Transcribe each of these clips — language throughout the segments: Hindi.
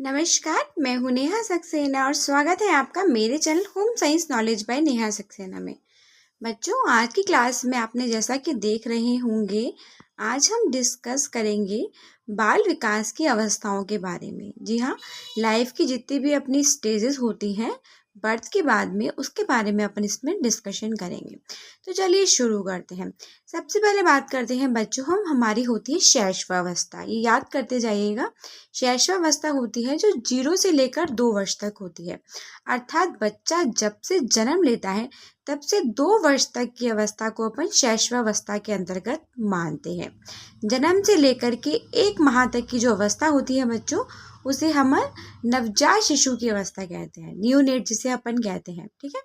नमस्कार, मैं हूँ नेहा सक्सेना और स्वागत है आपका मेरे channel home science knowledge by Neha Saxena में। बच्चों, आज की क्लास में आपने जैसा कि देख रहे होंगे, आज हम डिस्कस करेंगे बाल विकास की अवस्थाओं के बारे में। जी हाँ, लाइफ की जितनी भी अपनी स्टेजेस होती हैं बर्थ के बाद में, उसके बारे में अपन इसमें डिस्कशन करेंगे। तो चलिए शुरू करते हैं। सबसे पहले बात करते हैं बच्चों, हमारी होती है शैशवावस्था। ये याद करते जाइएगा। शैशवावस्था होती है जो 0 से लेकर 2 वर्ष तक होती है, अर्थात बच्चा जब से जन्म लेता है तब से 2 वर्ष तक की अवस्था को अपन शैशवावस्था के अंतर्गत मानते हैं। जन्म से लेकर के 1 माह तक की जो अवस्था होती है बच्चों, उसे हम नवजात शिशु की अवस्था कहते हैं, न्यूनेट जिसे अपन कहते हैं। ठीक है,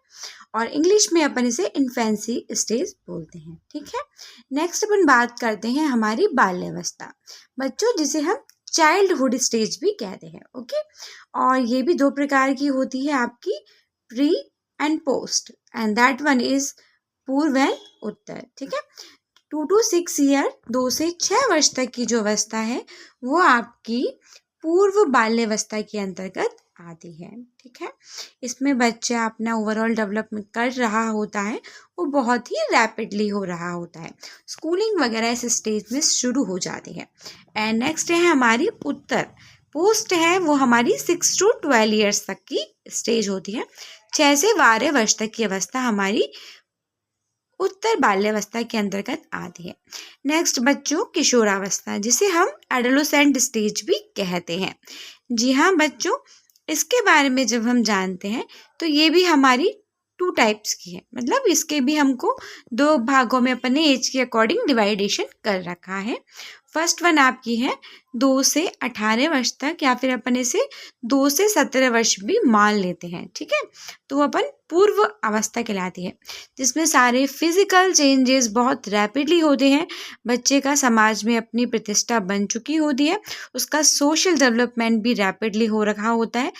और इंग्लिश में अपन इसे इन्फेंसी स्टेज बोलते हैं। ठीक है, नेक्स्ट अपन बात करते हैं हमारी बाल्यावस्था बच्चों, जिसे हम चाइल्डहुड स्टेज भी कहते हैं। ओके, और ये भी 2 प्रकार की होती है आपकी, pre and post, and that one is पूर्व एंड उत्तर। ठीक है, 2 to 6 ईयर, 2 से 6 वर्ष तक की जो अवस्था है वो आपकी पूर्व बाल्यावस्था के अंतर्गत आती है। ठीक है, इसमें बच्चा अपना ओवरऑल डेवलपमेंट कर रहा होता है, वो बहुत ही रैपिडली हो रहा होता है। स्कूलिंग वगैरह इस स्टेज में शुरू हो जाती है। एंड नेक्स्ट है हमारी उत्तर। पोस्ट है वो हमारी 6 to 12 ईयर्स तक की स्टेज होती है। 6 से 12 वर्ष तक की अवस्था हमारी उत्तर बाल्यावस्था के अंतर्गत आती है। नेक्स्ट बच्चों, किशोरावस्था, जिसे हम एडोलेसेंट स्टेज भी कहते हैं। जी हाँ बच्चों, इसके बारे में जब हम जानते हैं तो ये भी हमारी 2 टाइप्स की है, मतलब इसके भी हमको 2 भागों में अपने एज के अकॉर्डिंग डिवाइडेशन कर रखा है। फर्स्ट वन आपकी है 2 से 18 वर्ष तक, या फिर अपन इसे 2 से 17 वर्ष भी मान लेते हैं। ठीक है, तो अपन पूर्व अवस्था कहलाती है, जिसमें सारे फिजिकल चेंजेस बहुत रैपिडली होते हैं। बच्चे का समाज में अपनी प्रतिष्ठा बन चुकी होती है, उसका सोशल डेवलपमेंट भी रैपिडली हो रखा होता है,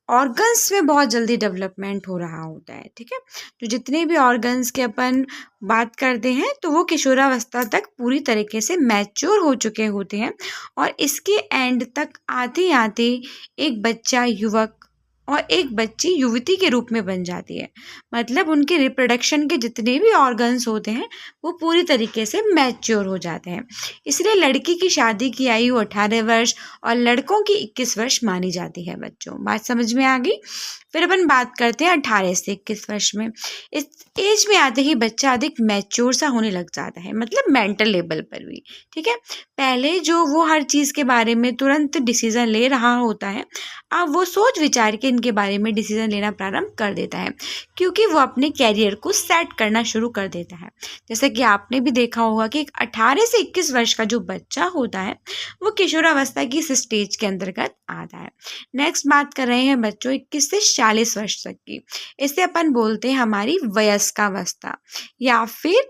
ऑर्गन्स में बहुत जल्दी डेवलपमेंट हो रहा होता है। ठीक है, तो जितने भी ऑर्गन्स के अपन बात करते हैं तो वो किशोरावस्था तक पूरी तरीके से मैच्योर हो चुके होते हैं, और इसके एंड तक आते आते एक बच्चा युवक और एक बच्ची युवती के रूप में बन जाती है। मतलब उनके रिप्रोडक्शन के जितने भी ऑर्गन्स होते हैं वो पूरी तरीके से मैच्योर हो जाते हैं। इसलिए लड़की की शादी की आयु 18 वर्ष और लड़कों की 21 वर्ष मानी जाती है। बच्चों, बात समझ में आ गई। फिर अपन बात करते हैं 18 से 21 वर्ष में। इस एज में आते ही बच्चा अधिक मैच्योर सा होने लग जाता है, मतलब मेंटल लेवल पर भी। ठीक है, पहले जो वो हर चीज़ के बारे में तुरंत डिसीजन ले रहा होता है, अब वो सोच विचार के इनके बारे में डिसीजन लेना प्रारंभ कर देता है, क्योंकि वो अपने कैरियर को सेट करना शुरू कर देता है। जैसे कि आपने भी देखा होगा कि 18 से 21 वर्ष का जो बच्चा होता है वो किशोरावस्था की इस स्टेज के अंतर्गत आता है। नेक्स्ट बात कर रहे हैं बच्चों 21 से 40 वर्ष तक की। इसे अपन बोलते हैं हमारी वयस्कावस्था, या फिर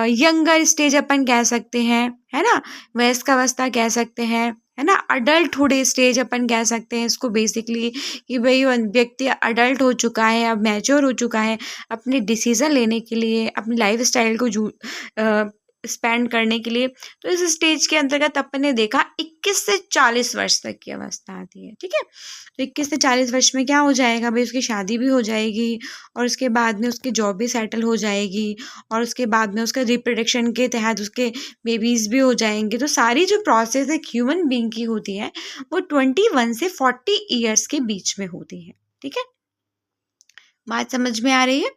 यंगर स्टेज अपन कह सकते हैं, है ना। वयस्कावस्था कह सकते हैं, है ना। अडल्टहुड स्टेज अपन कह सकते हैं इसको बेसिकली, कि भाई व्यक्ति अडल्ट हो चुका है, अब मैच्योर हो चुका है अपने डिसीजन लेने के लिए, अपनी लाइफ स्टाइल को स्पेंड करने के लिए। तो इस स्टेज के अंतर्गत अपन ने देखा 21 से 40 वर्ष तक की अवस्था आती है। ठीक है, तो 21 से 40 वर्ष में क्या हो जाएगा भाई, उसकी शादी भी हो जाएगी, और उसके बाद में उसकी जॉब भी सेटल हो जाएगी, और उसके बाद में उसका रिप्रोडक्शन के तहत उसके बेबीज़ भी हो जाएंगे। तो सारी जो प्रोसेस एक ह्यूमन बीइंग की होती है वो 21 से 40 ईयर्स के बीच में होती है। ठीक है, बात समझ में आ रही है?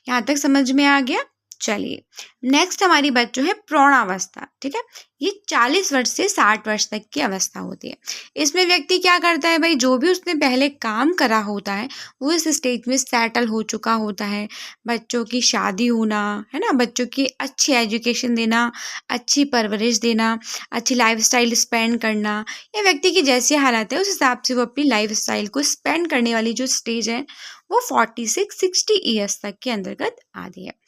यहाँ तक समझ में आ गया? चलिए, नेक्स्ट हमारी बच्चों है प्रौढ़ावस्था। ठीक है, ये 40 वर्ष से 60 वर्ष तक की अवस्था होती है। इसमें व्यक्ति क्या करता है भाई, जो भी उसने पहले काम करा होता है वो इस स्टेज में सेटल हो चुका होता है। बच्चों की शादी होना, है ना, बच्चों की अच्छी एजुकेशन देना, अच्छी परवरिश देना, अच्छी लाइफस्टाइल स्पेंड करना, या व्यक्ति की जैसी हालत है उस हिसाब से वो अपनी लाइफस्टाइल को स्पेंड करने वाली जो स्टेज है वो 40 से 60 ईयर्स तक के अंतर्गत आती है।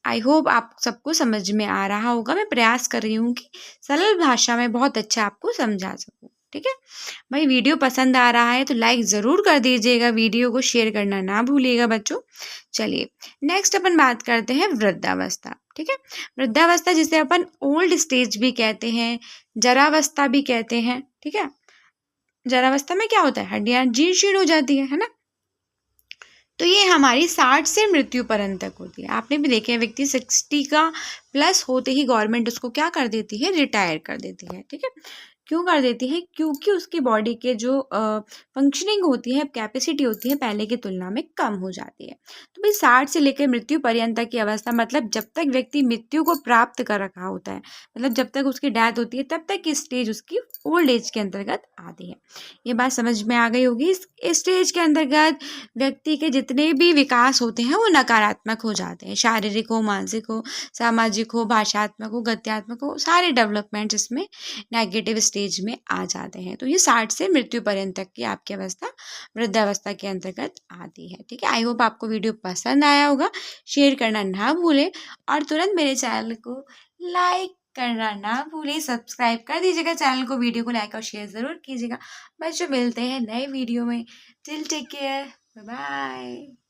आई होप आप सबको समझ में आ रहा होगा। मैं प्रयास कर रही हूँ कि सरल भाषा में बहुत अच्छा आपको समझा सकूँ। ठीक है भाई, वीडियो पसंद आ रहा है तो लाइक ज़रूर कर दीजिएगा, वीडियो को शेयर करना ना भूलिएगा बच्चों। चलिए, नेक्स्ट अपन बात करते हैं वृद्धावस्था। ठीक है, वृद्धावस्था जिसे अपन ओल्ड स्टेज भी कहते हैं, जरावस्था भी कहते हैं। ठीक है, जरावस्था में क्या होता है, हड्डियां जीर्ण शीर्ण हो जाती है ना। तो ये हमारी 60 से मृत्यु पर्यंत तक होती है। आपने भी देखे व्यक्ति 60 का प्लस होते ही गवर्नमेंट उसको क्या कर देती है, रिटायर कर देती है। ठीक है, क्यों कर देती है, क्योंकि उसकी बॉडी के जो फंक्शनिंग होती है, कैपेसिटी होती है, पहले की तुलना में कम हो जाती है। तो भाई 60 से लेकर मृत्यु पर्यंत की अवस्था मतलब जब तक व्यक्ति मृत्यु को प्राप्त कर रखा होता है, मतलब जब तक उसकी डेथ होती है तब तक की स्टेज उसकी ओल्ड एज के अंतर्गत आती है। ये बात समझ में आ गई होगी। इस स्टेज के अंतर्गत व्यक्ति के जितने भी विकास होते हैं वो नकारात्मक हो जाते हैं, शारीरिक हो, मानसिक हो, सामाजिक हो, भाषात्मक हो, गत्यात्मक हो, सारे डेवलपमेंट इसमें नेगेटिव स्टेज में आ जाते हैं। तो ये 60 से मृत्यु पर्यंत तक की आपकी अवस्था वृद्धावस्था के अंतर्गत आती है। ठीक है, आई होप आपको वीडियो पसंद आया होगा। शेयर करना ना भूलें और तुरंत मेरे चैनल को लाइक करना ना भूलें, सब्सक्राइब कर दीजिएगा चैनल को, वीडियो को लाइक और शेयर ज़रूर कीजिएगा। बच्चों मिलते हैं नए वीडियो में। Till take care, bye bye.